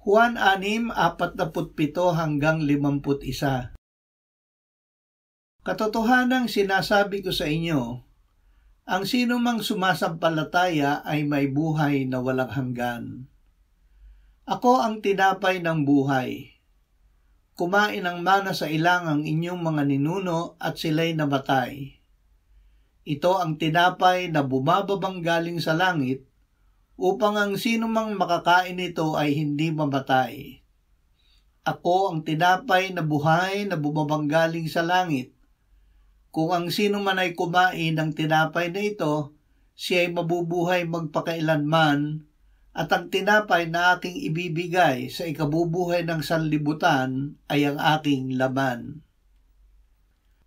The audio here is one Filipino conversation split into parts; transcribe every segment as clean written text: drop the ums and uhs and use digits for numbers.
Juan 6:47-51. Katotohanang sinasabi ko sa inyo, ang sinumang sumasampalataya ay may buhay na walang hanggan. Ako ang tinapay ng buhay. Kumain ng mana sa ilang ang inyong mga ninuno at sila'y namatay. Ito ang tinapay na bumababang galing sa langit upang ang sinumang makakain nito ay hindi mamatay. Ako ang tinapay na buhay na bumabang galing sa langit. Kung ang sino man ay kumain ng tinapay na ito, siya ay mabubuhay magpakailanman, at ang tinapay na aking ibibigay sa ikabubuhay ng sanlibutan ay ang aking laman.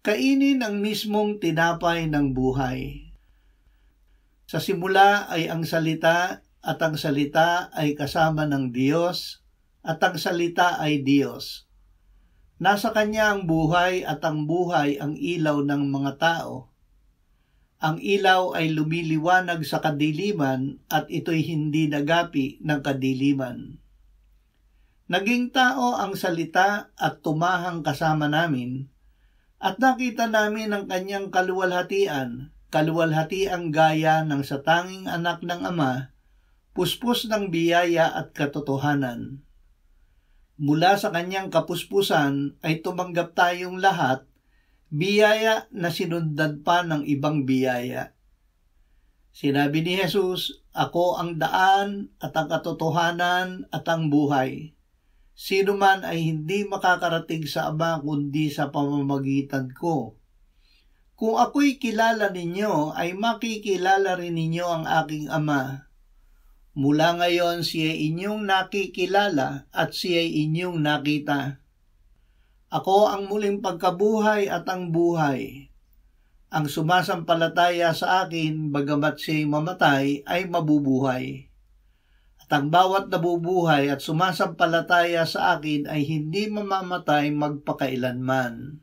Kainin ang mismong tinapay ng buhay. Sa simula ay ang salita, at ang salita ay kasama ng Diyos, at ang salita ay Diyos. Nasa Kanya ang buhay, at ang buhay ang ilaw ng mga tao. Ang ilaw ay lumiliwanag sa kadiliman, at ito'y hindi nagapi ng kadiliman. Naging tao ang salita at tumahang kasama namin, at nakita namin ang Kanyang kaluwalhatian gaya ng sa tanging anak ng Ama, puspos ng biyaya at katotohanan. Mula sa Kanyang kapuspusan ay tumanggap tayong lahat, biyaya na sinundan pa ng ibang biyaya. Sinabi ni Jesus, "Ako ang daan at ang katotohanan at ang buhay. Sino man ay hindi makakarating sa Ama kundi sa pamamagitan ko. Kung ako'y kilala ninyo, ay makikilala rin ninyo ang aking Ama. Mula ngayon siya'y inyong nakikilala at siya'y inyong nakita. Ako ang muling pagkabuhay at ang buhay. Ang sumasampalataya sa akin, bagamat siya'y mamatay, ay mabubuhay. At ang bawat nabubuhay at sumasampalataya sa akin ay hindi mamamatay magpakailanman."